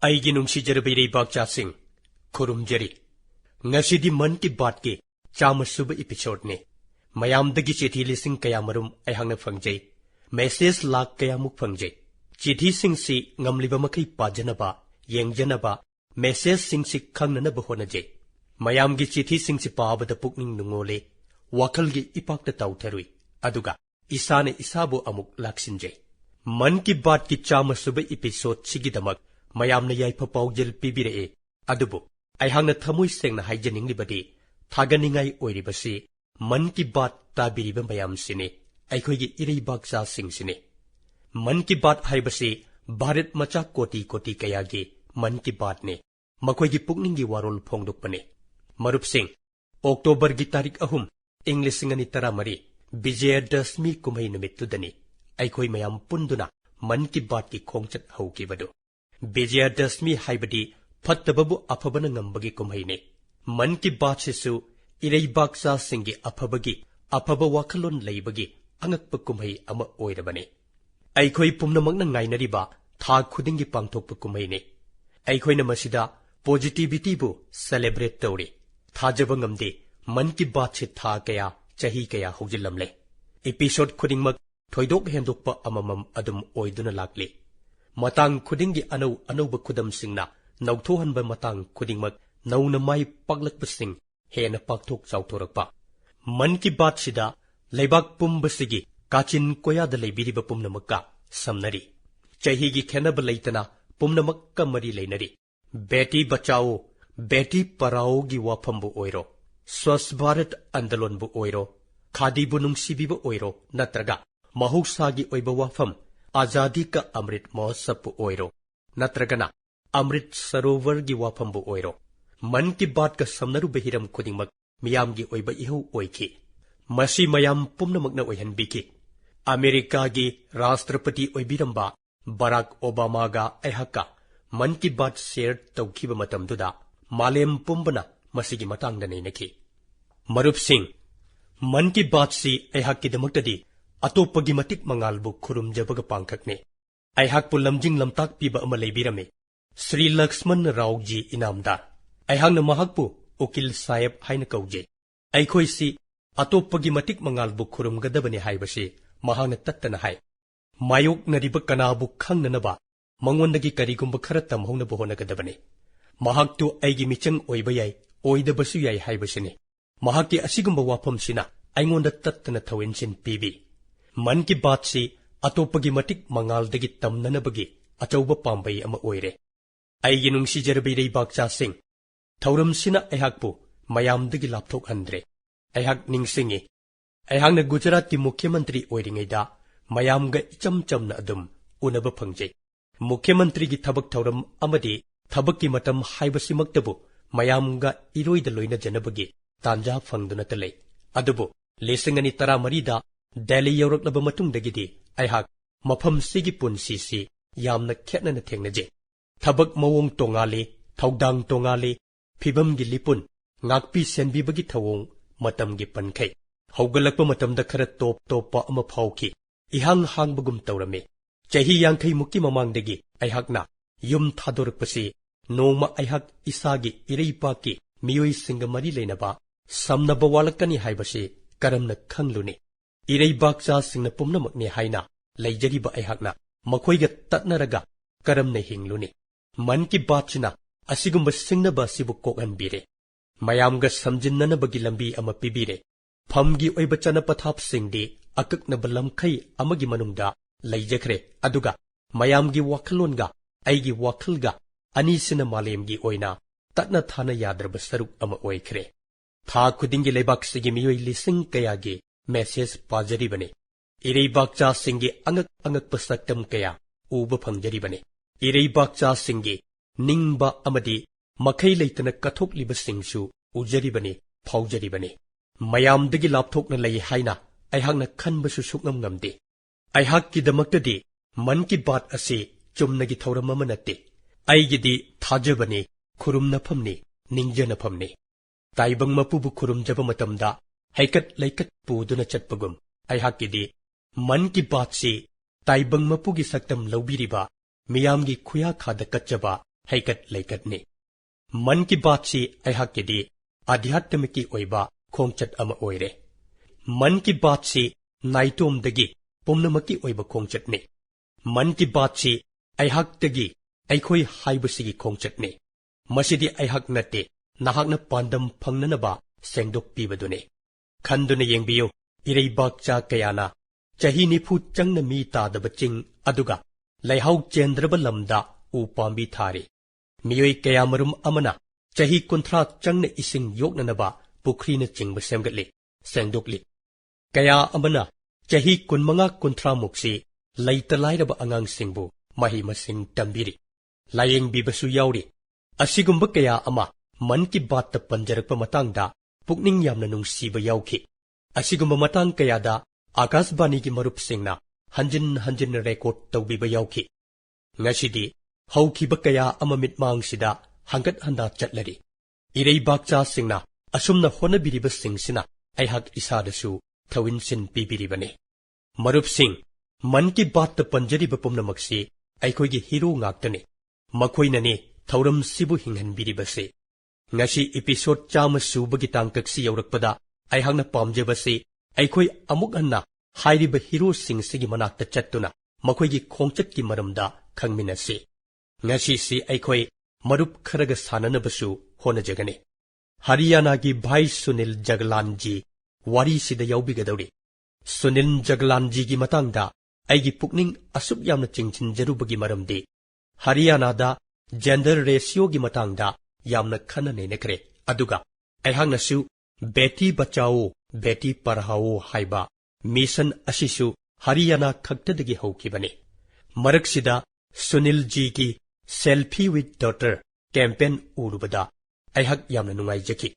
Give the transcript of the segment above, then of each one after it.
ꯑꯩꯒꯤ ꯅꯨꯡꯁꯤꯖꯔꯕ ꯏꯔꯩꯕꯥꯛꯆꯥꯁꯤꯡ ꯈꯨꯔꯨꯝꯖꯔꯤ ꯉꯁꯤꯗꯤ ꯃꯟ ꯀꯤ ꯕꯥꯠꯀꯤ 100ꯁꯨꯕ ꯏꯄꯤꯁꯣꯗꯅꯤ ꯃꯌꯥꯝꯗꯒꯤ ꯆꯤꯊꯤ ꯂꯤꯁꯤꯡ ꯀꯌꯥꯃꯔꯨꯝ ꯑꯩꯍꯥꯛꯅ ꯐꯪꯖꯩ ꯃꯦꯁꯦꯖ ꯂꯥꯛ ꯀꯌꯥꯃꯨꯛ ꯐꯪꯖꯩ ꯆꯤꯊꯤꯁꯤꯡꯁꯤ ꯉꯝꯂꯤꯕ ꯃꯈꯩ ꯄꯥꯖꯅꯕ ꯌꯦꯡꯖꯅꯕ ꯃꯦꯁꯦꯖꯁꯤꯡꯁꯤ ꯈꯪꯅꯅꯕ ꯍꯣꯠꯅꯖꯩ ꯃꯌꯥꯝꯒꯤ ꯆꯤꯊꯤꯁꯤꯡꯁꯤ ꯄꯥꯕꯗ ꯄꯨꯛꯅꯤꯡ ꯅꯨꯡꯉꯣꯜꯂꯤ ꯋꯥꯈꯜꯒꯤ ꯏꯄꯥꯛꯇ ꯇꯥꯎꯊꯔꯨꯏ ꯑꯗꯨꯒ ꯏꯁꯥꯅ ꯏꯁꯥꯕꯨ ꯑꯃꯨꯛ ꯂꯥꯛꯁꯤꯟꯖꯩ ꯃꯟ ꯀꯤ ꯕꯥꯠꯀꯤ 100ꯁꯨꯕ ꯏꯄꯤꯁꯣꯗꯁꯤꯒꯤꯗꯃꯛ ꯃꯌꯥꯝꯅ ꯌꯥꯏꯐ ꯄꯥꯎꯖꯦꯜ ꯄꯤꯕꯤꯔꯛꯏ ꯑꯗꯨꯕꯨ ꯑꯩꯍꯥꯛꯅ ꯊꯃꯣꯏ ꯁꯦꯡꯅ ꯍꯥꯏꯖꯅꯤꯡꯂꯤꯕꯗꯤ ꯊꯥꯒꯠꯅꯤꯡꯉꯥꯏ ꯑꯣꯏꯔꯤꯕꯁꯤ ꯃꯟ ꯀꯤ ꯕꯥꯠ ꯇꯥꯕꯤꯔꯤꯕ ꯃꯌꯥꯝꯁꯤꯅꯤ ꯑꯩꯈꯣꯏꯒꯤ ꯏꯔꯩꯕꯥꯛꯆꯥꯁꯤꯡꯁꯤꯅꯤ ꯃꯟ ꯀꯤ ꯕꯥꯠ ꯍꯥꯏꯕꯁꯤ ꯚꯥꯔꯠ ꯃꯆꯥ ꯀꯣꯇꯤ ꯀꯣꯇꯤ ꯀꯌꯥꯒꯤ ꯃꯟ ꯀꯤ ꯕꯥꯠꯅꯤ ꯃꯈꯣꯏꯒꯤ ꯄꯨꯛꯅꯤꯡꯒꯤ ꯋꯥꯔꯣꯜ ꯐꯣꯡꯗꯣꯛꯄꯅꯤ ꯃꯔꯨꯞꯁꯤꯡ ꯑꯣꯛꯇꯣꯕꯔꯒꯤ ꯇꯥꯔꯤꯛ 3 ꯏꯪ 2013 ꯕꯤꯖꯌꯗꯁꯃꯤ ꯀꯨꯝꯍꯩ ꯅꯨꯃꯤꯠꯇꯨꯗꯅꯤ ꯑꯩꯈꯣꯏ ꯃꯌꯥꯝ ꯄꯨꯟꯗꯨꯅ ꯃꯟ ꯀꯤ ꯕꯥꯠꯀꯤ ꯈꯣꯡꯆꯠ ꯍꯧꯈꯤꯕꯗꯨ ꯕꯤꯖꯌꯗꯁꯃꯤ ꯍꯥꯏꯕꯗꯤ ꯐꯠꯇꯕꯕꯨ ꯑꯐꯕꯅ ꯉꯝꯕꯒꯤ ꯀꯨꯝꯍꯩꯅꯤ ꯃꯟ ꯀꯤ ꯕꯥꯠꯁꯤꯁꯨ ꯏꯔꯩꯕꯥꯛꯆꯥꯁꯤꯡꯒꯤ ꯑꯐꯕꯒꯤ ꯑꯐꯕ ꯋꯥꯈꯜꯂꯣꯟ ꯂꯩꯕꯒꯤ ꯑꯉꯛꯄ ꯀꯨꯝꯍꯩ ꯑꯃ ꯑꯣꯏꯔꯕꯅꯤ ꯑꯩꯈꯣꯏ ꯄꯨꯝꯅꯃꯛꯅ ꯉꯥꯏꯅꯔꯤꯕ ꯊꯥ ꯈꯨꯗꯤꯡꯒꯤ ꯄꯥꯡꯊꯣꯛꯄ ꯀꯨꯝꯍꯩꯅꯤ ꯑꯩꯈꯣꯏꯅ ꯃꯁꯤꯗ ꯄꯣꯖꯤꯇꯤꯚꯤꯇꯤꯕꯨ ꯁꯦꯂꯦꯕ꯭ꯔꯦꯠ ꯇꯧꯔꯤ ꯊꯥꯖꯕ ꯉꯝꯗꯦ ꯃꯟ ꯀꯤ ꯕꯥꯠꯁꯤ ꯊꯥ ꯀꯌꯥ ꯆꯍꯤ ꯀꯌꯥ ꯍꯧꯖꯤꯜꯂꯝꯂꯦ ꯏꯄꯤꯁꯣꯗ ꯈꯨꯗꯤꯡꯃꯛ ꯊꯣꯏꯗꯣꯛ ꯍꯦꯟꯗꯣꯛꯄ ꯑꯃꯃꯝ ꯑꯗꯨꯝ ꯑꯣꯏꯗꯨꯅ ꯂꯥꯛꯂꯤ ꯃꯇꯥꯡ ꯈꯨꯗꯤꯡꯒꯤ ꯑꯅꯧ ꯑꯅꯧꯕ ꯈꯨꯗꯝꯁꯤꯡꯅ ꯅꯧꯊꯣꯛꯍꯟꯕ ꯃꯇꯥꯡ ꯈꯨꯗꯤꯡꯃꯛ ꯅꯧꯅ ꯃꯥꯏ ꯄꯥꯛꯂꯛꯄꯁꯤꯡ ꯍꯦꯟꯅ ꯄꯥꯛꯊꯣꯛ ꯆꯥꯎꯊꯣꯔꯛꯄ ꯃꯟ ꯀꯤ ꯕꯥꯠꯁꯤꯗ ꯂꯩꯕꯥꯛ ꯄꯨꯝꯕꯁꯤꯒꯤ ꯀꯥꯆꯤꯟ ꯀꯣꯌꯥꯗ ꯂꯩꯕꯤꯔꯤꯕ ꯄꯨꯝꯅꯃꯛꯀ ꯁꯝꯅꯔꯤ ꯆꯍꯤꯒꯤ ꯈꯦꯟꯅꯕ ꯂꯩꯇꯅ ꯄꯨꯝꯅꯃꯛꯀ ꯃꯔꯤ ꯂꯩꯅꯔꯤ ꯕꯦꯇꯤ ꯕꯆꯥओ ꯕꯦꯇꯤ ꯄꯔꯥओꯒꯤ ꯋꯥꯐꯝꯕꯨ ꯑꯣꯏꯔꯣ ꯁ꯭ꯋꯥꯁ ꯚꯥꯔꯠ ꯑꯟꯗꯂꯣꯟꯕꯨ ꯑꯣꯏꯔꯣ ꯈꯥꯗꯤꯕꯨ ꯅꯨꯡꯁꯤꯕꯤꯕ ꯑꯣꯏꯔꯣ ꯅꯠꯇ꯭ꯔꯒ ꯃꯍꯧꯁꯥꯒꯤ ꯑꯣꯏꯕ ꯋꯥꯐꯝ ꯑꯖꯥꯗꯤ ꯀꯥ ꯑꯃ꯭ꯔꯤꯠ ꯃꯍꯣꯠꯁꯕꯄꯨ ꯑꯣꯏꯔꯣ ꯅꯠꯇ꯭ꯔꯒꯅ ꯑꯃ꯭ꯔꯤꯠ ꯁꯔꯣꯋꯔꯒꯤ ꯋꯥꯐꯝꯕꯨ ꯑꯣꯏꯔꯣ ꯃꯟ ꯀꯤ ꯕꯥꯠꯀ ꯁꯝꯅꯔꯨꯕ ꯍꯤꯔꯝ ꯈꯨꯗꯤꯡꯃꯛ ꯃꯤꯌꯥꯝꯒꯤ ꯑꯣꯏꯕ ꯏꯍꯧ ꯑꯣꯏꯈꯤ ꯃꯁꯤ ꯃꯌꯥꯝ ꯄꯨꯝꯅꯃꯛꯅ ꯑꯣꯏꯍꯟꯕꯤꯈꯤ ꯑꯃꯦꯔꯤꯀꯥꯒꯤ ꯔꯥꯁꯇ꯭ꯔꯄꯇꯤ ꯑꯣꯏꯕꯤꯔꯝꯕ ꯕꯔꯥꯛ ꯑꯣꯕꯥꯃꯥꯒ ꯑꯩꯍꯥꯛꯀ ꯃꯟ ꯀꯤ ꯕꯥꯠ ꯁꯦꯌꯔ ꯇꯧꯈꯤꯕ ꯃꯇꯝꯗꯨꯗ ꯃꯥꯂꯦꯝ ꯄꯨꯝꯕꯅ ꯃꯁꯤꯒꯤ ꯃꯇꯥꯡꯗ ꯅꯩꯅꯈꯤ ꯃꯔꯨꯞꯁꯤꯡ ꯃꯟ ꯀꯤ ꯕꯥꯠꯁꯤ ꯑꯩꯍꯥꯛꯀꯤꯗꯃꯛꯇꯗꯤ ꯑꯇꯣꯞꯄꯒꯤ ꯃꯇꯤꯛ ꯃꯉꯥꯜꯕꯨ ꯈꯨꯔꯨꯝꯖꯕꯒ ꯄꯥꯡꯈꯛꯅꯤ ꯑꯩꯍꯥꯛꯄꯨ ꯂꯝꯖꯤꯡ ꯂꯝꯇꯥꯛꯄꯤꯕ ꯑꯃ ꯂꯩꯕꯤꯔꯝꯃꯤ ꯁ꯭ꯔꯤ ꯂꯛꯁꯃꯟ ꯔꯥꯎꯖꯤ ꯏꯅꯥꯝꯗꯥꯔ ꯑꯩꯍꯥꯛꯅ ꯃꯍꯥꯛꯄꯨ ꯎꯀꯤꯜ ꯁꯥꯍꯦꯕ ꯍꯥꯏꯅ ꯀꯧꯖꯩ ꯑꯩꯈꯣꯏꯁꯤ ꯑꯇꯣꯞꯄꯒꯤ ꯃꯇꯤꯛ ꯃꯉꯥꯜꯕꯨ ꯈꯨꯔꯨꯝꯒꯗꯕꯅꯤ ꯍꯥꯏꯕꯁꯤ ꯃꯍꯥꯛꯅ ꯇꯠꯇꯅ ꯍꯥꯏ ꯃꯥꯌꯣꯛꯅꯔꯤꯕ ꯀꯅꯥꯕꯨ ꯈꯪꯅꯅꯕ ꯃꯉꯣꯟꯗꯒꯤ ꯀꯔꯤꯒꯨꯝꯕ ꯈꯔ ꯇꯝꯍꯧꯅꯕ ꯍꯣꯠꯅꯒꯗꯕꯅꯤ ꯃꯍꯥꯛꯇꯨ ꯑꯩꯒꯤ ꯃꯤꯆꯪ ꯑꯣꯏꯕ ꯌꯥꯏ ꯑꯣꯏꯗꯕꯁꯨ ꯌꯥꯏ ꯍꯥꯏꯕꯁꯤꯅꯤ ꯃꯍꯥꯛꯀꯤ ꯑꯁꯤꯒꯨꯝꯕ ꯋꯥꯐꯝꯁꯤꯅ ꯑꯩꯉꯣꯟꯗ ꯇꯠꯇꯅ ꯊꯧꯏꯟꯁꯤꯟ ꯄꯤꯕꯤ ꯃꯟ ꯀꯤ ꯕꯥꯠꯁꯤ ꯑꯇꯣꯞꯄꯒꯤ ꯃꯇꯤꯛ ꯃꯉꯥꯜꯗꯒꯤ ꯇꯝꯅꯅꯕꯒꯤ ꯑꯆꯧꯕ ꯄꯥꯝꯕꯩ ꯑꯃ ꯑꯣꯏꯔꯦ ꯑꯩꯒꯤ ꯅꯨꯡꯁꯤꯖꯔꯕ ꯏꯔꯩꯕꯥꯛꯆꯥꯁꯤꯡ ꯊꯧꯔꯝꯁꯤꯅ ꯑꯩꯍꯥꯛꯄꯨ ꯃꯌꯥꯝꯗꯒꯤ ꯂꯥꯞꯊꯣꯛꯍꯟꯗ꯭ꯔꯦ ꯑꯩꯍꯥꯛ ꯅꯤꯡꯁꯤꯡꯉꯤ ꯑꯩꯍꯥꯛꯅ ꯒꯨꯖꯔꯥꯠꯀꯤ ꯃꯨꯈ꯭ꯌ ꯃꯟꯇ꯭ꯔꯤ ꯑꯣꯏꯔꯤꯉꯩꯗ ꯃꯌꯥꯝꯒ ꯏꯆꯝ ꯆꯝꯅ ꯑꯗꯨꯝ ꯎꯅꯕ ꯐꯪꯖꯩ ꯃꯨꯈ꯭ꯌ ꯃꯟꯇ꯭ꯔꯤꯒꯤ ꯊꯕꯛ ꯊꯧꯔꯝ ꯑꯃꯗꯤ ꯊꯕꯛꯀꯤ ꯃꯇꯝ ꯍꯥꯏꯕꯁꯤꯃꯛꯇꯕꯨ ꯃꯌꯥꯝꯒ ꯏꯔꯣꯏꯗ ꯂꯣꯏꯅꯖꯅꯕꯒꯤ ꯇꯥꯟꯖꯥ ꯐꯪꯗꯨꯅꯇ ꯂꯩ ꯑꯗꯨꯕꯨ 2013ꯗ ꯗꯦꯜꯂꯤ ꯌꯧꯔꯛꯂꯕ ꯃꯇꯨꯡꯗꯒꯤꯗꯤ ꯑꯩꯍꯥꯛ ꯃꯐꯝꯁꯤꯒꯤ ꯄꯨꯟꯁꯤꯁꯤ ꯌꯥꯝꯅ ꯈꯦꯠꯅꯅ ꯊꯦꯡꯅꯖꯩ ꯊꯕꯛ ꯃꯑꯣꯡ ꯇꯣꯉꯥꯜꯂꯤ ꯊꯧꯗꯥꯡ ꯇꯣꯉꯥꯜꯂꯤ ꯐꯤꯕꯝꯒꯤ ꯂꯤꯄꯨꯟ ꯉꯥꯛꯄꯤ ꯁꯦꯟꯕꯤꯕꯒꯤ ꯊꯧꯑꯣꯡ ꯃꯇꯝꯒꯤ ꯄꯟꯈꯩ ꯍꯧꯒꯠꯂꯛꯄ ꯃꯇꯝꯗ ꯈꯔ ꯇꯣꯞ ꯇꯣꯞꯄ ꯑꯃ ꯐꯥꯎꯈꯤ ꯏꯍꯥꯡ ꯍꯥꯡꯕꯒꯨꯝ ꯇꯧꯔꯝꯃꯤ ꯆꯍꯤ 50ꯃꯨꯛꯀꯤ ꯃꯃꯥꯡꯗꯒꯤ ꯑꯩꯍꯥꯛꯅ ꯌꯨꯝ ꯊꯥꯗꯣꯔꯛꯄꯁꯤ ꯅꯣꯡꯃ ꯑꯩꯍꯥꯛ ꯏꯁꯥꯒꯤ ꯏꯔꯩꯕꯥꯛꯀꯤ ꯃꯤꯑꯣꯏꯁꯤꯡꯒ ꯃꯔꯤ ꯂꯩꯅꯕ ꯁꯝꯅꯕ ꯋꯥꯠꯂꯛꯀꯅꯤ ꯍꯥꯏꯕꯁꯤ ꯀꯔꯝꯅ ꯈꯪꯂꯨꯅꯤ ꯏꯔꯩꯕꯥꯛꯆꯥꯁꯤꯡꯅ ꯄꯨꯝꯅꯃꯛꯅꯤ ꯍꯥꯏꯅ ꯂꯩꯖꯔꯤꯕ ꯑꯩꯍꯥꯛꯅ ꯃꯈꯣꯏꯒ ꯇꯠꯅꯔꯒ ꯀꯔꯝꯅ ꯍꯤꯡꯂꯨꯅꯤ ꯃꯟ ꯀꯤ ꯕꯥꯠꯁꯤꯅ ꯑꯁꯤꯒꯨꯝꯕ ꯁꯤꯡꯅꯕ ꯑꯁꯤꯕꯨ ꯀꯣꯛꯍꯟꯕꯤꯔꯦ ꯃꯌꯥꯝꯒ ꯁꯝꯖꯤꯟꯅꯅꯕꯒꯤ ꯂꯝꯕꯤ ꯑꯃ ꯄꯤꯕꯤꯔꯦ ꯐꯝꯒꯤ ꯑꯣꯏꯕ ꯆꯠꯅ ꯄꯊꯥꯞꯁꯤꯡꯗꯤ ꯑꯀꯛꯅꯕ ꯂꯝꯈꯩ ꯑꯃꯒꯤ ꯃꯅꯨꯡꯗ ꯂꯩꯖꯈ꯭ꯔꯦ ꯑꯗꯨꯒ ꯃꯌꯥꯝꯒꯤ ꯋꯥꯈꯜꯂꯣꯟꯒ ꯑꯩꯒꯤ ꯋꯥꯈꯜꯒ ꯑꯅꯤꯁꯤꯅ ꯃꯥꯂꯦꯝꯒꯤ ꯑꯣꯏꯅ ꯇꯠꯅ ꯊꯥꯅ ꯌꯥꯗ꯭ꯔꯕ ꯁꯔꯨꯛ ꯑꯃ ꯑꯣꯏꯈ꯭ꯔꯦ ꯊꯥ ꯈꯨꯗꯤꯡꯒꯤ ꯂꯩꯕꯥꯛꯁꯤꯒꯤ ꯃꯤꯑꯣꯏ ꯂꯤꯁꯤꯡ ꯀꯌꯥꯒꯤ ꯃꯦꯁꯦꯖ ꯄꯥꯖꯔꯤꯕꯅꯤ ꯏꯔꯩꯕꯥꯛꯆꯥꯁꯤꯡꯒꯤ ꯑꯉꯛꯄ ꯁꯛꯇꯝ ꯀꯌꯥ ꯎꯕ ꯐꯪꯖꯔꯤꯕꯅꯤ ꯏꯔꯩꯕꯥꯛꯆꯥꯁꯤꯡꯒꯤ ꯅꯤꯡꯕ ꯑꯃꯗꯤ ꯃꯈꯩ ꯂꯩꯇꯅ ꯀꯠꯊꯣꯛꯂꯤꯕꯁꯤꯡꯁꯨ ꯎꯖꯔꯤꯕꯅꯤ ꯐꯥꯎꯖꯔꯤꯕꯅꯤ ꯃꯌꯥꯝꯗꯒꯤ ꯂꯥꯞꯊꯣꯛꯅ ꯂꯩ ꯍꯥꯏꯅ ꯑꯩꯍꯥꯛꯅ ꯈꯟꯕꯁꯨ ꯁꯨꯛꯉꯝ ꯉꯝꯗꯦ ꯑꯩꯍꯥꯛꯀꯤꯗꯃꯛꯇꯗꯤ ꯃꯟ ꯀꯤ ꯕꯥꯠ ꯑꯁꯤ ꯆꯨꯝꯅꯒꯤ ꯊꯧꯔꯝ ꯑꯃ ꯅꯠꯇꯦ ꯑꯩꯒꯤꯗꯤ ꯊꯥꯖꯕꯅꯤ ꯈꯨꯔꯨꯝꯅꯐꯝꯅꯤ ꯅꯤꯡꯖꯅꯐꯝꯅꯤ ꯇꯥꯏꯕꯪ ꯃꯄꯨꯕꯨ ꯈꯨꯔꯨꯝꯖꯕ ꯃꯇꯝꯗ ꯍꯩꯀꯠ ꯂꯩꯀꯠ ꯄꯨꯗꯨꯅ ꯆꯠꯄꯒꯨꯝ ꯑꯩꯍꯥꯛꯀꯤꯗꯤ ꯃꯟ ꯀꯤ ꯕꯥꯠꯁꯤ ꯇꯥꯏꯕꯪ ꯃꯄꯨꯒꯤ ꯁꯛꯇꯝ ꯂꯧꯕꯤꯔꯤꯕ ꯃꯤꯌꯥꯝꯒꯤ ꯈꯨꯌꯥꯈꯥꯗ ꯀꯠꯆꯕ हैकत लेकतनी मन की बात सी अहक्यदी आध्यात्मिक की ओइबा खोंगचत अमा ओइरे मन की बात सी नाइतोमदगी पुमनमकी ओइबा खोंगचतनी मन की बात सी अहक्तगी अखोई हाइबसिगी खोंगचतनी मसिदी अहक नते नहाकना पांडम फंगननबा सेंगदोक पीबदुने खंदुने येंबियो इरेबागचा कयाना चाही निफु चंगन मी तादब चिंग अदुगा लैहाउ चेंद्रब लमदा उ पांबी थारे मियोई कयामरुम अमना चाही कुंथ्रा चंगन इसिंग योगननबा पुखरीन चिंग सेमगतले सेंगदोकली कया अमना चाही कुनमंगा कुंथ्रा मुक्सी लैतलाइरब अंगांग सिंगबु मही मसिंग तंबिरी लायेंग बीबसु याउरी असिगुंब कया अमा मन की बात पंजरकप मतांगदा पुकनिंग यामना नुंगसीब याउखी असिगुंब मतांग कयादा आकाशवाणी की मरुप सिंगना हंजिन हंजिन record तौबीब याउखी ngashidi haukiba kaya ama mitmang sida hangat handa chatlari ireibakcha singna asumna honabiriba singsina aihak isadasu thawin sin pibiribane marup sing man ki baat ta panjariba pumnamaksi aikoigi hero ngaktane makoinane thauram sibu hinghanbiribase ngashi episode chama subagi tangkaksi yaurakpada aihakna pamjabase aikoi amuk hanna hairiba hero sing sigi manakta chattuna makoigi khongchat ki maramda खंगमिनसी ngasi si aikoi marup kharaga sananabasu honajagane Haryana की भाई सुनील जगलान जी वारी सिदा याउबिगदौरी सुनील जगलान जी की मतंगदा आइगी पुकनिंग असुब यामना चिंचिनजरुबगी मरमदे हरियाणादा gender ratio की मतंगदा यामना खनने नखरे अदुगा अहांगनसु Beti Bachao Beti Padhao हाइबा mission असिसु Haryana खक्तदगी हौकिबने मरकसिदा Sunil ji की selfie with daughter campaign उरुबदा अहक यामना नुंगाइजकी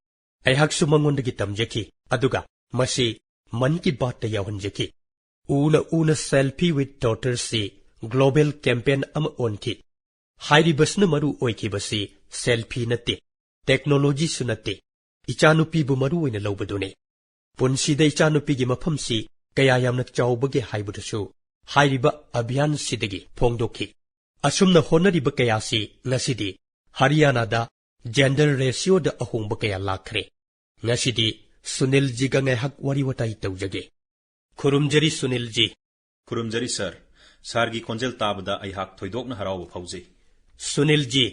अहकसु मंगोंदगी तमजकी अदुगा मसी मन की बात यावहनजकी ऊना सेल्फी विद डॉटर से ग्लोबल कैंपेन अम ओनकी हाइरिबसनु मरु ओइकिबसी सेल्फी नते टेक्नोलॉजी सुनते इचानुपीबु मरु ओइना लौबदुने पुनसीदा इचानुपीगी मफमसी कया यामना चाउबगे हाइबुदसु हाइरिबा अभियान सिदगी फोंगदोकी असुमना होनरिबा कयासी ngasidi हरियाणादा जेंडर रेशियो दा अहोंबा कया लाखरे ngasidi सुनील जी गा ngahak wari watai तौजगे खुरुमजरी Sunil ji खुरुमजरी sir की कोंजेल ताबदा अहाक थोइदोकना हराव फौजे Sunil ji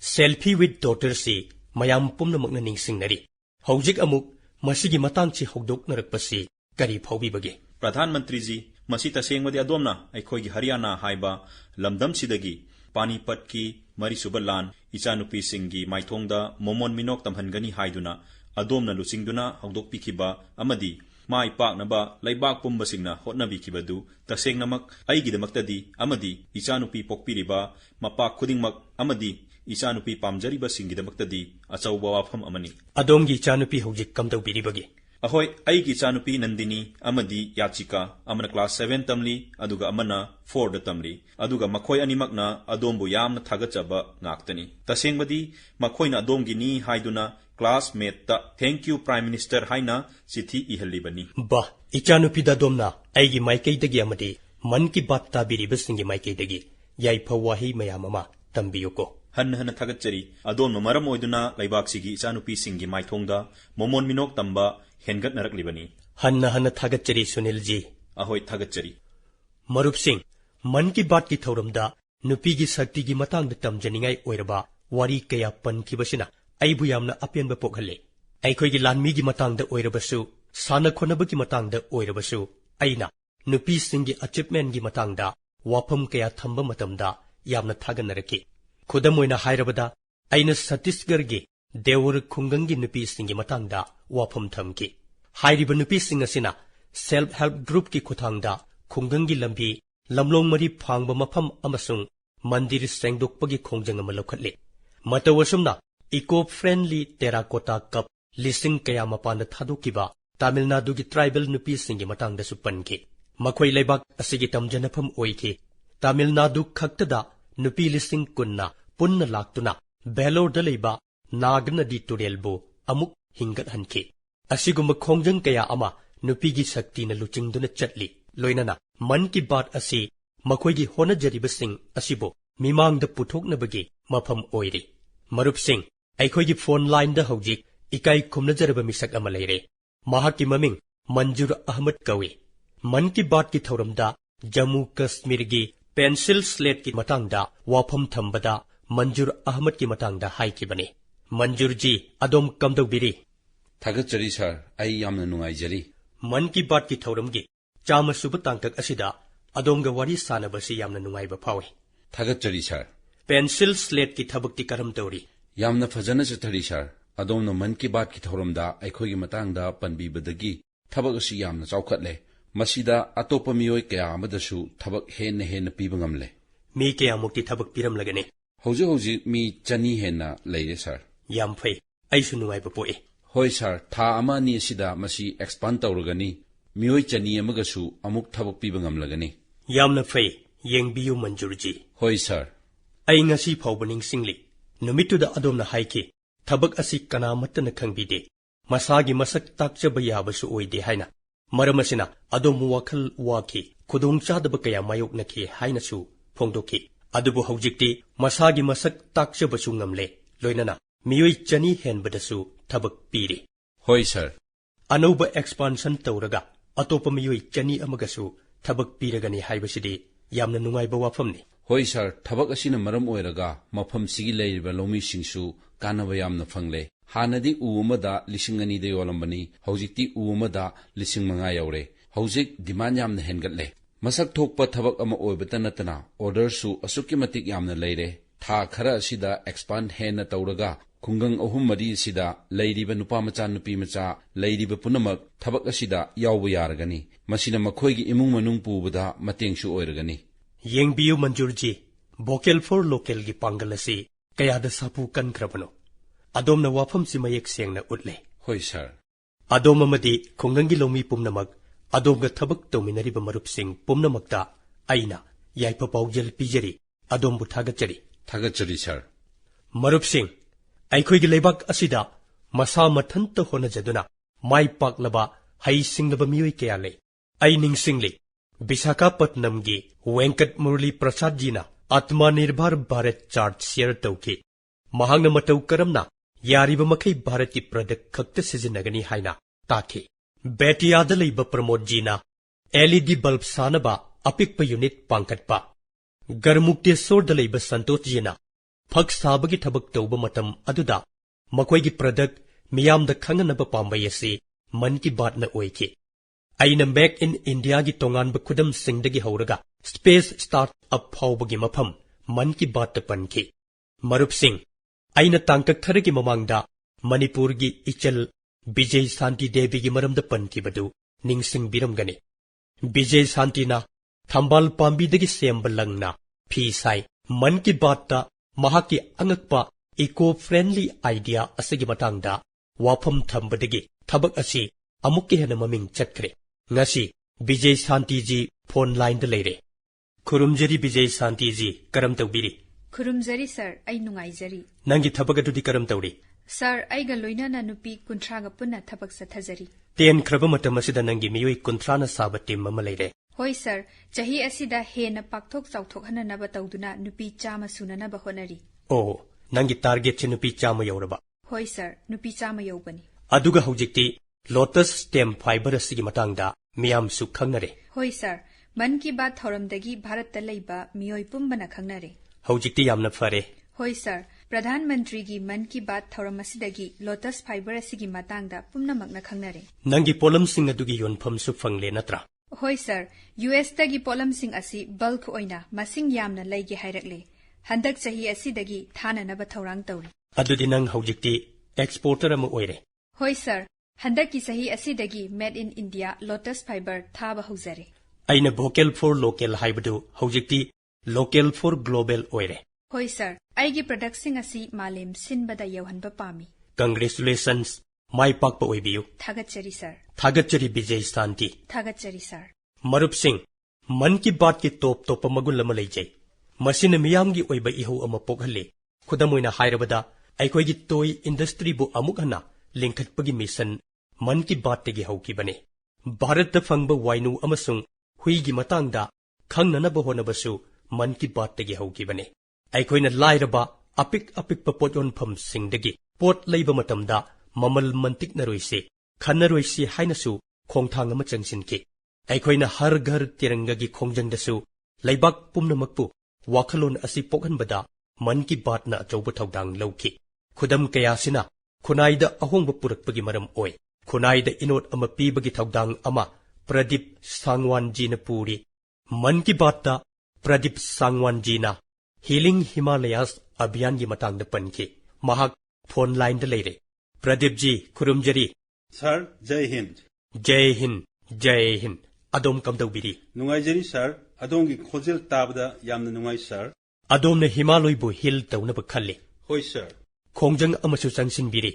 selfie with daughter से मयाम पुमनमकना निंगसिंगनरी हौजिक अमुक मसिगी मतांगची हौदोकनरकपसी करी फौबिबगे प्रधानमंत्री जी मसी तसेंगमदि अदोमना अखोइगी हरियाणा हाइबा लमदम सिदगी पानीपत की मरीसुबा लान इचानुपी सिंगी माइथोंगदा मोमोन मिनोक तमहनगनी हाइदुना अदोमना लुचिंगदुना हौदोकपिखिबा अमदी माई पाकनबा लैबाक पुंबसिंगना होटनबिखिबदु तसेंगनमक अइगिदमक्तदी अमदी इचानुपी पोकपिरिबा मपाक खुदिंगमक अमदी इचानुपी पामजरिबा सिंगिदमक्तदी अचौबा वाफम अमनी अदोमगी इचानुपी हौजिक कमदौबिरिबगे अहोय अइगी इचानुपी नंदिनी अमदी याचिका अमना class 7 तमली अदुगा Amna 4 the तमली अदुगा मखोय अनिमकना अदोमबु यामना थागचबा ngaktani तसेंगबदी मखोयना अदोमगिनी हाइदुना classmate ता थैंक यू प्राइम मिनिस्टर हाइना चिठी इहलिबनी बा इचानुपी दादोमना अइगी माइकैदगी अमदी मन की बात ताबिरिबसिंगी माइकैदगी याइफा वाही मयाममा तंबियोको हन थागचरी अदोमनो मरम ओइदुना लैबाक्सिगी इचानुपी सिंगी माइथोंगदा मोमोन मिनोक तंबा हेनगत नरकलिबनी हन थागचरी सुनील जी अहोय थागचरी मरुप सिंह मन की बात की थौरमदा नुपी की शक्ति की मतंग तमजनिंगाई ओइरबा वारी कया पनखिबसिना अइबु यामना अपेनबा पोखले अइखोइगी लानमी की मतंगदा ओइरबसु साना खोनबगी मतंगदा ओइरबसु अइना नुपी सिंगी अचीवमेंट की मतंगदा वाफम कया थंबा मतमदा यामना थागनरकी खुदम ओइना हाइरबदा अइना छत्तीसगढ़ की देवर खुंगंगी नुपी सिंगी मतंगदा वाफम थमकी हाइरिबा नुपी सिंग असिना सेल्फ हेल्प ग्रुप की खुथांगदा खुंगंगी लंबी लमलोंग मरी फांगबा मफम अमसुंग मंदिर सेंगदोकपगी खोंजंग अमा लौखटले मतवसुमना इको फ्रेंडली टेराकोटा कप लिसिंग कया मपान थादोकिबा तमिलनाडु की ट्राइबल नुपी सिंगी मतंगदसु पनकी मखोई लेबाक असिगी तमजनफम ओइकी तमिलनाडु खक्तदा नुपी लिसिंग कुन्ना पुन्न लाक्तुना बेलोरदा लेबा नागनदी तुरेलबो अमुक हिंगत हनकी असिगुम खोंजंग कया अमा नुपी की शक्ति न लुचिंगदुना चटली लोइनना मन की बात असि मखोइगी होनजरिबसिंग असिबो मिमांगदा पुथोकनबगी मफम ओइरी मरुपसिंग अखोगी फोन लाइन दा हौजिक इकाई खुमनजरब मिसक अमा लेरे महाकी ममिंग मंजूर अहमद कवी मन की बात की थौरमदा जम्मू कश्मीर की पेंसिल स्लेट की मतांगदा वाफम थंबदा मंजूर अहमद की मतांगदा हाइकिबने मंजूर जी अदोम कमदौबिरी थागतचरी सर आई यामना नुंगाइजरी मन की बात की थौरमगी चाम सुब तांकक असिदा अदोमगा वारी सानबसी यामना नुंगाइबा फावे थागतचरी सर पेंसिल स्लेट की थबकती करम तौरी यामना फजना चथरी सर अदोमना मन की बात की थौरमदा अखोगी मतांगदा पनबीबदगी थबक असि यामना चौखटले मसीदा अतोप मियोय कया अमदसु थबक हेन हेन पीब ngamle मी कया मुक्ति थबक पिरम लगने हौजे हौजे मी चनी हेना लेरे सर याम फै ऐसु नुंगाइबा पोए होय सर था अमानी असिदा मसी एक्सपांड तौरगनी मियोय चनी अमगसु अमुक थबक पीब ngamlagani यामना फै येंगबियु मंजूर जी होय सर आई ngasi फावबनिंग सिंगली नुमितुदा अदोमना हाइकी थबक असि कनामत्तना खंगबिदे मसागी मसक ताकचबा याबसु ओइदे हाइना मरम असिना अदोम वाखल वाखी खुदोंग चादब कया मायोकनखी हाइनसु फोंदोखी अदुबु हौजिक्ति मसागी मसक ताकचबसु ngamle लोइनना मियोय चनी हेनबदसु थबक पीरी होय सर अनौब एक्सपांशन तौरगा अतोप मियोय चनी अमगसु थबक पीरगनी हाइबसिदि यामना नुंगाइबा वाफमनि होय सर थबक असिना मरम ओइरगा मफम सिगी लेरिबा लोमी सिंगसु कानबा यामना फंगले हानदी उ अमदा लिसिंग अनी दे योलंबनी हौजिक्ति उ अमदा लिसिंग मंगा यौरे हौजिक डिमांड यामना हेनगटले मसक थोकपा थबक अमा ओइबता नतना ऑर्डर सु असुकी मतिक यामना लेरे था खरा असिदा एक्सपांड हेन तौरगा खुंगंग अहुम मरी सिदा लेरिबा नुपा मचा नुपी मचा लेरिबा पुनमक थबक असिदा यावबा यारगनी मसिना मखोइगी इमुंग मनुंग पुबदा मतेंगसु ओइरगनी येंगबियु मंजूर जी वोकल फॉर लोकल की पांगल असि कयादा सापु कनख्रबनो अदोमना वाफमसि मयेक सेंगना उतले होय सर अदोम अमदी खुंगंगी लोमी पुमनमक अदोमगा थबक तौमिनरिबा मरुपसिंग पुमनमकता आइना याइपा पाउजल पिजरी अदोमबु थागतचरी सर मरुपसिंग अखोइगी लेबाक असिदा मसा मथंत होनजदुना माइ पाकलबा हई सिंगलबा मियोय कया ले आई निंगसिंगली विशाखापट्टनम की वेंकट मुरली प्रसाद जीना आत्मनिर्भर भारत चार्ट शेयर तौकी महांगना मतौ करमना यारिबा मखै भारत की प्रोडक्ट खक्त सिजिनगनी हाइना ताखी बेटियादा लेबा प्रमोद जीना एलईडी बल्ब सानबा अपिकपा यूनिट पांखटपा गरमुक्तेश्वरदा लेबा संतोष जीना फक साबगी थबक तौबा मतम अदुदा मखोइगी प्रोडक्ट मियामदा खंगनबा पांबay asi मन की बात न ओइकी अइना मेक इन इंडिया की तोंगानबा खुदम सिंगदगी हौरगा स्पेस स्टार्ट अप फाउबगी मफम मन की बात पनखी मरुप सिंह अइना तांकक खरगी ममांगदा मणिपुर की इचल विजय शांति देवी की मरमदा पनखीबदु निंगसिंग बिरमगनी विजय शांतिना थंबाल पांबीदगी सेंबा लंगना फी साई मन की बात महाकी अंगकपा इको फ्रेंडली आइडिया असगी मतंगदा वाफम थंबदगी थबक असि अमुक्के हेन ममिंग चटखरे ngasi Vijay Shanti ji phone line द लेरे खुरुमजरी विजय शांति जी करम तौबिरी खुरुमजरी सर आई नुंगाइजरी नंगी थबक अदुदी करम तौरी सर आइगा लोइनाना नुपी कुंथ्रागा पुन्ना थबक सथजरी तेन ख्रब मतम असिदा नंगी मियोय कुंथ्राना साबा टीम अमा लेरे होय सर चही असिदा हेना पाकथोक चाउथोक हननबा तौदुना नुपी चामा सुननबा होनरी ओ नंगी टारगेट चे नुपी चामा यौरबा होय sir नुपी Chama यौबनी अदुगा हौजिक्ति lotus stem fibre असगी मतंगदा मियाम सु खंगनरे होय सर मन की बात थौरमदगी भारत तलैबा मियोय पुंबना खंगनरे हौजिक्ति यामना फरे होय सर प्रधानमंत्री की मन की बात थौरम असिदगी लोटस फाइबर असगी मतंगदा पुंनमकना खंगनरे नंगी पोलम सिंग अदुगी योनफम सु फंगले नत्रा होय सर यूएस तगी पोलम सिंग असि बल्क ओइना मसिंग यामना लैगे हाइरकले हंदक चही असिदगी थाननबा थौरांग तौरी अदुदी नंग हौजिक्ति एक्सपोर्टर अमा ओइरे होय सर हंदक की सही असिदगी made in India lotus fibre थाबा हौजरे अइना वोकल फॉर लोकल हाइबदु हौजिक्ति लोकल फॉर ग्लोबल ओइरे होय सर आइगी प्रोडक्ट सिंग असि मालेम सिनबदा यौहनबा पामी कांग्रेचुलेशंस माइ पाकपा ओइबियु थागतचरी सर थागतचरी विजय शांति थागतचरी सर मरुप सिंह मन की बात की टॉप टॉप मगुल अमा लेजै मसिन मियामगी ओइबा इहौ अमा पोखले खुदम ओइना हाइरबदा अइखोइगी टॉय इंडस्ट्री बु अमुक हना लिंखटपगी मिशन मन की बात तगी हौकिबने भारत फंगबा वाइनु अमसुंग हुईगी मतंगदा खंगननबा होनबसु मन की बात तगी हौकिबने अइखोइना लाइरबा apik apikpa pot yonfamsingdagi pot leiba matamda mamal mantiknaroise khannaroise hainasu khongthang ama changsinki aikhoina har ghar tirangagi khongjangdasu leibak pumnamakpu wakhalon asi pokhanbada man ki baat na achauba thaudang lawki khudam kayasina khunaida ahongba purakpagi maram oi khunaida inot ama pibagi thaudang ama Pradip Sangwanji na puri man ki baat da Pradip Sangwanji na Healing Himalayas abhiyan gi matang da panki mahak phone line da leire Pradip ji khurumjari Sir Jai Hind Jai Hind adom kamdawbiri Nungai jari sir adom gi khojel tabda yamna nungai sir adom na Himalay bu hill tawna ba khalli Hoi sir khongjang amasu changsin biri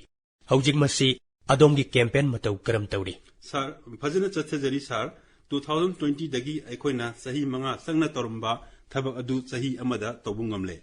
haujik masi adom gi campaign mataw karam tawri Sir phajana chathe jari sir 2020 dagi aikoina sahi manga sangna torumba thabak adu sahi amada tobungamle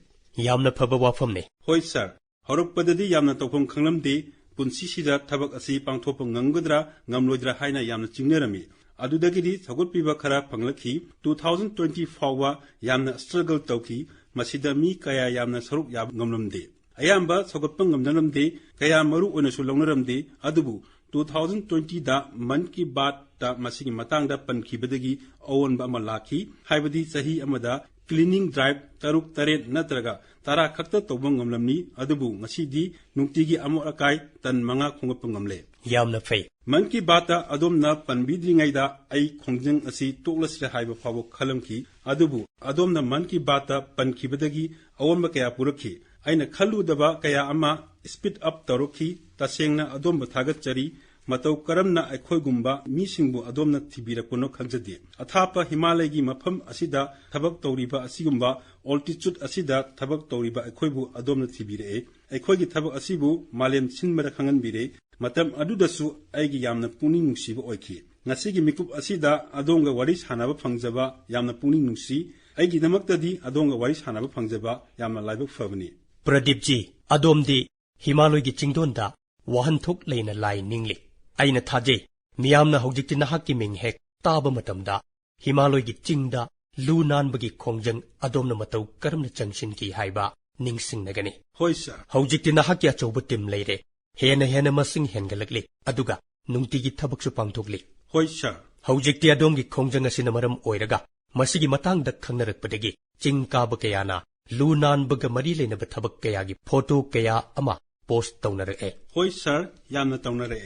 yamna phaba wafam ne Hoi sir horokpadadi yamna tawpham khanglamdi punsi sida thabak asi pangthopa ngangadra ngamloidra haina yamna chingnerami adudagidi thagotpiba khara panglakhi 2020 fawa yamna struggle tawki masida mi kaya yamna saruk yab ngamlamde ayamba thagotpa ngamnalamde kaya maru onasu longnaramde adubu 2020 da man ki baat da masigi matang da pankhibadagi awon ba malaki haibadi sahi amada cleaning drive taruk taret natraga tara khakta tobang ngamlamni adubu ngasidi nungtigi amo akai tan manga khongapngamle yamna fei man ki bata adomna panbidringaida ai khongjang asi toklasre haiba fawo khalamki adubu adomna man ki bata pankhibadagi awonba kaya purakhi aina khaludaba kaya ama speed up tarokhi tasengna adomba thagatchari matau karamna aikhoigumba misingbu adomna thibirakono khangjadi athapa himalay gi mafam asida thabak tawriba asigumba altitude asida thabak tawriba aikhoibu adomna thibire aikhoigi thabak asibu malem sinmara khanganbire matam adudasu aigi yamna puning nungsiba oikhi ngasigi mikup asida adonga wari sanaba phangjaba yamna puning nungsi aigi namaktadi adonga wari sanaba phangjaba yamna laibak fabani Pradip ji adom di Himalay gi chingdonda wahan thok leina lai ningli aina thaje miyamna hojikti nahak ki ming hek taba matamda Himalay gi chingda lunan bagi khongjang adom na matau karamna changsin ki haiba ningsing nagani Hoi sir hojikti nahak ya chauba tim leire hena masing hengalakli aduga nungtigi thabaksu pangthokli Hoi sir hojikti adom gi khongjang asina maram oiraga masigi matangda khangnarakpadagi chingkaba kayana lunan baga mari leinaba thabak kaya gi photo kaya ama post tawnarake Hoi sir yamna tawnare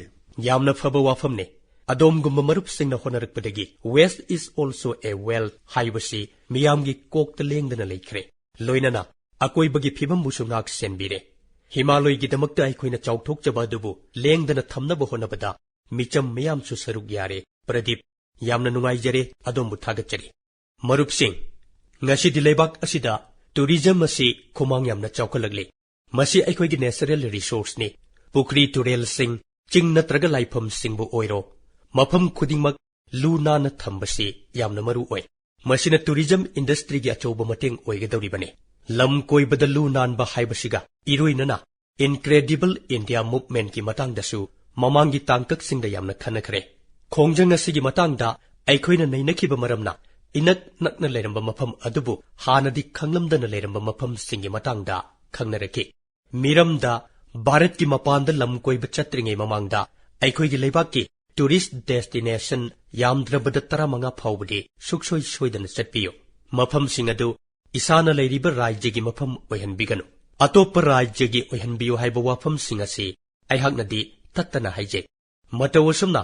yamna phaba wafam ne adom gumba marup singna honarakpadagi West is also a well haibasi miyam gi kokta lengdana leikhre loinana akoi bagi phibam busungak senbire Himalay gi damakta aikoina chauthok chaba dubu lengdana thamnaba honabada micham miyam su saruk yare Pradip yamna nungai jare adom bu thagachari marup sing ngasi dileibak asida tourism asi khomang yamna chaukalagli masi aikoigi natural resource ni pukri turel sing ching natraga laifam singbu oiro mafam khudingmak luna na thambasi yamna maru oi masina tourism industry gi achoba mateng oigadoribane lam koibada lunan ba haibasiga iroinana incredible india movement ki matangdasu mamangi tangkak singda yamna khanakhre khongjang asigi matangda aikoina nainakhiba maramna inak nakna leiramba mafam adubu hanadi khanglamdana leiramba mafam singi matangda khangnaraki miramda bharat ki mapanda lamkoiba chatringai mamangda aikhoigi leibakki tourist destination yamdrabada taramanga phawbadi suksoi soidana chatpiyo mafam singadu isana leiriba rajyagi mafam oihanbiganu atoppa rajyagi oihanbiyo haiba wafam singasi aihaknadi tattana haije matawasumna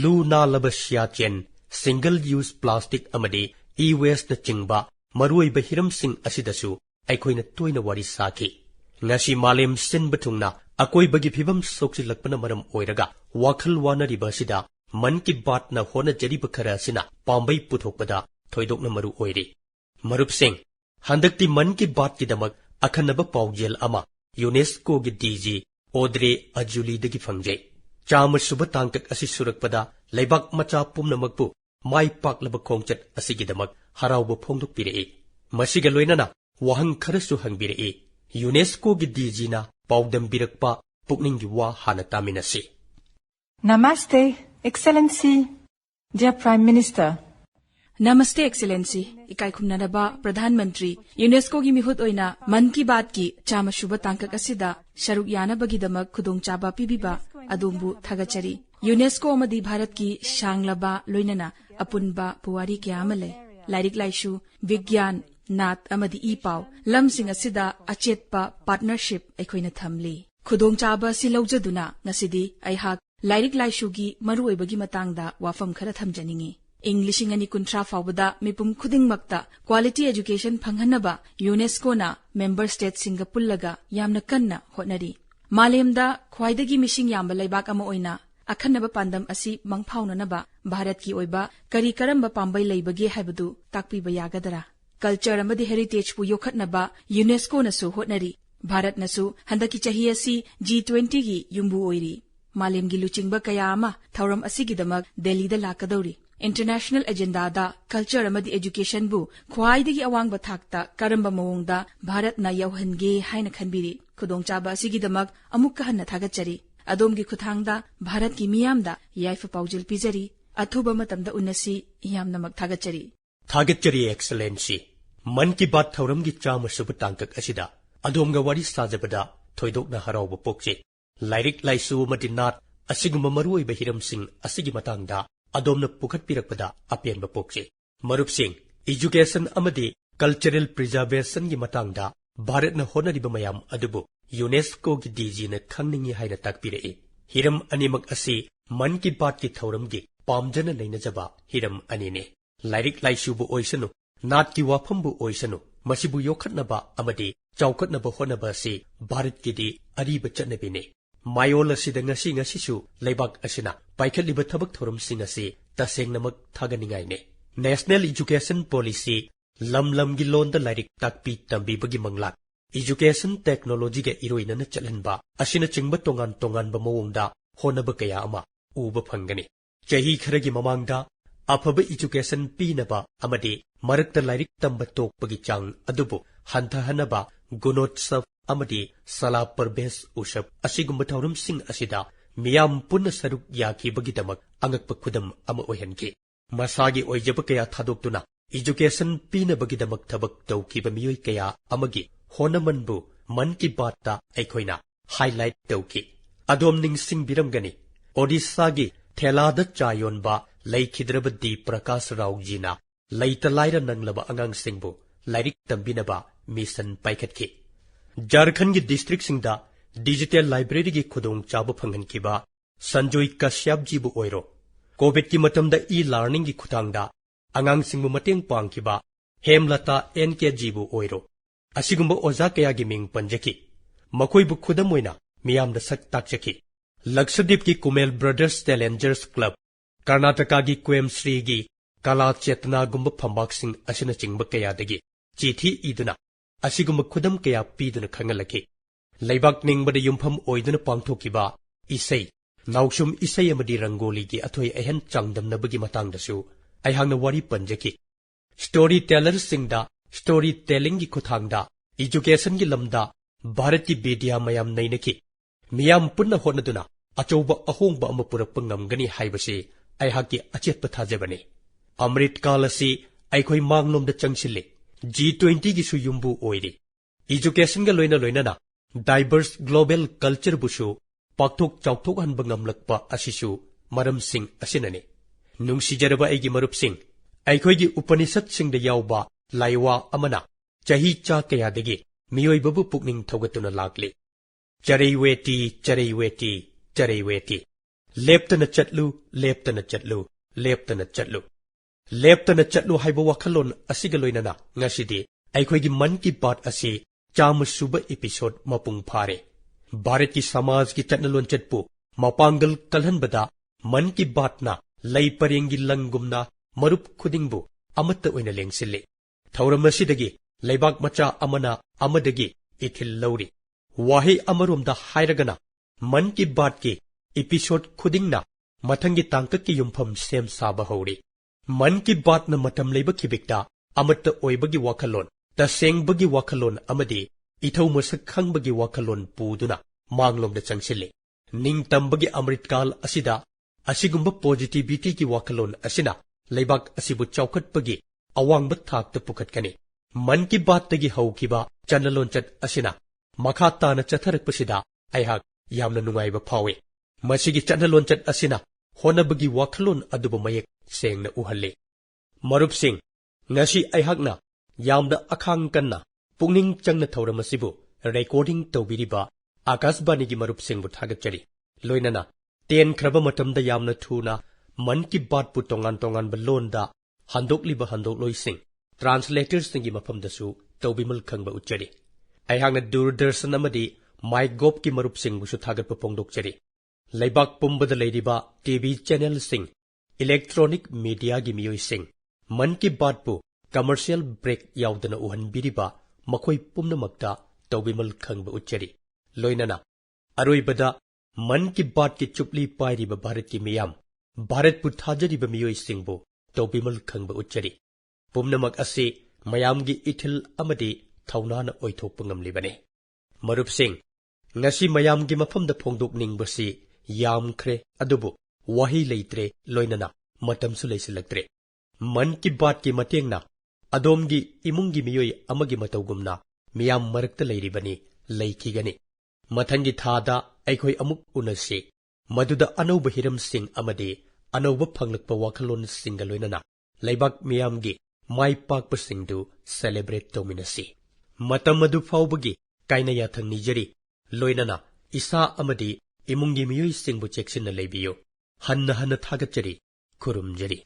luna labasya chen single use plastic amadi e-waste na chingba maruiba hiram sing asidasu aikhoina toina wari saki ngasi malem sinba thungna akoi bagi phibam soksilakpana maram oiraga wakhal wanariba sida man ki baat na hona jariba khara sina pambai puthokpada thoidokna maru oiri marup sing handakti man ki baat ki damak akhanaba pawjel ama UNESCO gi DG Audrey Azoulay dagi phangje chama suba tangkak asi surakpada leibak macha pumnamakpu mai paklaba khongchat asigi damak harauba phongdok pirei masiga loinana wahang kharasu hangbirei UNESCO gi DG na pawdam birakpa pukninggi wa hana taminasi Namaste, Excellency, dear Prime Minister. नमस्ते excellency इकाई खुमनानबा प्रधानमंत्री UNESCO की मिहुत ओइना मन की बात की चामसुबा तांकक असिदा शरुक यानबगीदमक खुदोंचाबा पिबिबा अदोंबु थागचरी UNESCO अमदी Bharat की शांगलबा लोइनना अपुनबा पुवारी क्यामले lyric लाइशु विज्ञान नात अमदी ई पाव लमसिंग असिदा अचेतपा पार्टनरशिप अखोइना थमली खुदोंचाबा सि लौजदुना नसिदी अइहाक लाइरिक लाइशुगी मरुओइबगी मतांगदा वाफम खरा थमजनिंगी ꯏꯪ 2030 ꯐꯥꯎꯕꯗ ꯃꯤꯄꯨꯝ ꯈꯨꯗꯤꯡꯃꯛꯇ ꯀ꯭ꯋꯥꯂꯤꯇꯤ ꯑꯦꯖꯨꯀꯦꯁꯟ ꯐꯪꯍꯟꯅꯕ ꯌꯨꯅꯦꯁꯀꯣꯅ ꯃꯦꯝꯕꯔ ꯁ꯭ꯇꯦꯠꯁꯤꯡꯒ ꯄꯨꯜꯂꯒ ꯌꯥꯝꯅ ꯀꯟꯅ ꯍꯣꯠꯅꯔꯤ ꯃꯥꯂꯦꯝꯗ ꯈ꯭ꯋꯥꯏꯗꯒꯤ ꯃꯤꯁꯤꯡ ꯌꯥꯝꯕ ꯂꯩꯕꯥꯛ ꯑꯃ ꯑꯣꯏꯅ ꯑꯈꯟꯅꯕ ꯄꯥꯟꯗꯝ ꯑꯁꯤ ꯃꯪꯐꯥꯎꯅꯅꯕ ꯚꯥꯔꯠꯀꯤ ꯑꯣꯏꯕ ꯀꯔꯤ ꯀꯔꯝꯕ ꯄꯥꯝꯕꯩ ꯂꯩꯕꯒꯦ ꯍꯥꯏꯕꯗꯨ ꯇꯥꯛꯄꯤꯕ ꯌꯥꯒꯗꯔꯥ ꯀꯜꯆꯔ ꯑꯃꯗꯤ ꯍꯦꯔꯤꯇꯦꯖꯄꯨ ꯌꯣꯛꯈꯠꯅꯕ ꯌꯨꯅꯦꯁꯀꯣꯅꯁꯨ ꯍꯣꯠꯅꯔꯤ ꯚꯥꯔꯠꯅꯁꯨ ꯍꯟꯗꯛꯀꯤ ꯆꯍꯤ ꯑꯁꯤ G20ꯒꯤ ꯌꯨꯝꯕꯨ ꯑꯣꯏꯔꯤ ꯃꯥꯂꯦꯝꯒꯤ ꯂꯨꯆꯤꯡꯕ ꯀꯌꯥ ꯑꯃ ꯊꯧꯔꯝ ꯑꯁꯤꯒꯤꯗꯃꯛ ꯗꯦꯜꯂꯤꯗ ꯂꯥꯛꯀꯗꯧꯔꯤ इंटरनेशनल एजेंडा कल्चर एजुकेशन बु ख्वाइदगी अवांग थाक्ता करंब मवोंगदा भारत ना यौहनगे हाइना खनबिरी खुदोंचाबा असिगिदमक अमुक हन्ना थागचरी अदोमगी खुथांगदा भारत की मियामदा याइफ पाउजिल पिजरी अथुबा मतमदा उन्नसी यामनमक थागचरी एक्सलेंसी मन की बात थौरमगी चाम सुब तांकक असिदा अदोमगा वारी साजबदा थोइदोकना हरावबा पोकजे लाइरिक लाइसु मदिनात असिगुम मरुओइबा हिरमसिंग असिगी मतांगदा अदोमना पुखटपिरकपदा अपेनबा पोकजे मरुपसिंग एजुकेशन अमदी कल्चरल प्रिजर्वेशन की मतांगदा भारतना होनरिबा मयाम अदुबु यूनेस्को की डीजी न खंगनिंगी हाइना ताकपिरए हिरम अनिमक असि मन की बात की थौरमगी पामजना लैनजबा हिरम अनिने लाइरिक लाइसुबु ओइसनु नाट की वाफमबु ओइसनु मसिबु योखटनबा अमदी चौकटनबा होनबा असि भारत की दी Ariba चटनबिने मायोल असिदा ngasi ngasisu leibak asina paikhatliba thabak thoramsing asi tasengnamak thaganingaine national education policy lamlamgi londa lairik takpi tambibagi manglak education technology ge iroinana chalhanba asina chingba tongan tongan ba mawongda honaba kaya ama uba phangani chahi kharagi mamangda afaba education pinaba amadi marakta lairik tamba tokpagi chang adubu hanthahanaba gunotsav amadi sala parbesh usap asigumba thauramsing asida miyam punna saruk yakibagidamak angakpa khudam ama oihanki masagi oijaba kaya thadoktuna education pinabagidamak thabak tawkiba miyoi kaya amagi honamanbu man ki baat ta aikhoina highlight tawki adomning sing biramgani odisha gi thelada chayonba laikhidrabadi prakash rao jina laita laira nanglaba angang singbu lairik tambinaba mission paikhatki Jharkhand की district सिंगदा digital library की खुदोंग चाब फंगन किबा संजोय Kashyap जीबु ओइरो Covid की मतमदा e learning की खुतांगदा अंगांग सिंगबु मतेंग पांगकिबा Hemlata N K जीबु ओइरो असिगुंबा ओजा कया की Ming पंजकी मखोइबु खुदम ओइना मियामदा सक ताकचकी लक्षद्वीप की Kumail brothers Challengers club Karnataka की क्वेमश्री की कला चेतना गुंबा फंबाक्सिंग असिना चिंगबा कयादगी चिठी इदुना असिगुम खुदम कया पीदुना खंगलकी लेबाक निंगबदा युमफम ओइदुना पांगथोकिबा इसै नाउसुम इसै अमदी रंगोली की अथोय अहन चांगदमनबगी मतांगदसु अयहांगना वारी पंजकी स्टोरी टेलर सिंगदा स्टोरी टेलिंग की खुथांगदा एजुकेशन की लमदा भारत की बेदिया मयाम नैनकी मियाम पुन्ना होनदुना अचौबा अहोंगबा अमा पुरक्पा ngamgani हाइबसे अयहाकी अचेतपा थाजबने अमृत काल असि अयखोय मांगलोमदा चंगसिले G20 की सुयुम्बु ओइरी एजुकेशन का लोइना लोइनाना डाइवर्स ग्लोबल कल्चर बुसु पाक्थोक चाउथोक हनबा ngamlakpa asisu maramsing asinane nungsijaraba aigi marupsing aikhoigi upanishad singda yauba laiwa amana chahi cha kayadagi miyoibabu pukning thogatuna lakli charaiweti charaiweti charaiweti leptana chatlu leptana chatlu leptana chatlu leptana chatlu haiba wakhalon asiga loinana ngasidi aikhoigi man ki baat asi chamusuba episode mapung phare Bharat की समाज की चटनलोन चटपु मपांगल कलहनबदा मन की बात ना लई परेंगी लंगुमना मरुप खुदिंगबु अमत्त ओइना लेंगसिले थौरमसिदगी लेबाक मचा अमना अमदगी इथिल लौरी वाहे अमरोमदा हायरगना मन की बात के एपिसोड खुदिंगना मथंगी तांकक की युमफम सेम साबा हौरी मन की बात ना मतम लेबा खिबिकता अमत्त ओइबगी वाखलोन तसेंगबगी वाखलोन अमदी इथौ मसक खंगबगी वाखलोन पुदुना मांगलोमदा चंगसिले निंगतंबगी अमृतकाल असिदा असिगुंबा पॉजिटिविटी की वाखलोन असिना leibak asibu chawkhatpagi awangba thakta pukhatkani. Man ki baat tagi haukiba chanlalonchat asina makha tana chatharakpasida aihak yamna nungaiba phawe. Masigi chanlalonchat asina honabagi wakhalon adubu mayek sengna uhalle. Marupsing ngasi aihakna yamda akhang kanna pungning changna thauramasibu recording tawbiriba Akashbani gi marupsingbu thagachari. Loinana ten khraba matamda yamna thuna man ki baat pu tongan tongan balonda handokliba handokloising translators singi mafamdasu tawbimal khangba uchari. Aihangna Doordarshan amadi MyGov ki marupsingbu su thagatpa pongdokchari. Leibak pumbada leiriba TV channel sing electronic media gi miyoi sing man ki baat pu commercial break yaudana uhanbiriba makhoi pumnamakta tawbimal khangba uchari. Loinana aroibada man ki baat ki chupli pairiba Bharat ki miyam Bharat pu thajariba miyoi singbu tawbimal khangba uchari. Pumnamak ase mayam gi ithil amadi thaunana oithokpa ngamlibane. Marup sing ngasi mayam gi mafamda phongdok ningbasi yamkhre adubu wahi leitre loinana matamsu leisilaktre. Man ki baat ki matengna adomgi imungi miyoi amagi matawgumna miyam marakta leiribani leikigani. Mathangi thada aikhoi amuk unasi maduda anauba hiram sing amadi anauba phanglakpa wakhalon singa loinana leibak miyamgi mai pakpa singdu celebrate tominasi. Matam adu faubagi kaina yathang nijari loinana isa amadi imungi miyoi singbu cheksinna leibiyo hanna hanna thagachari kurumjari.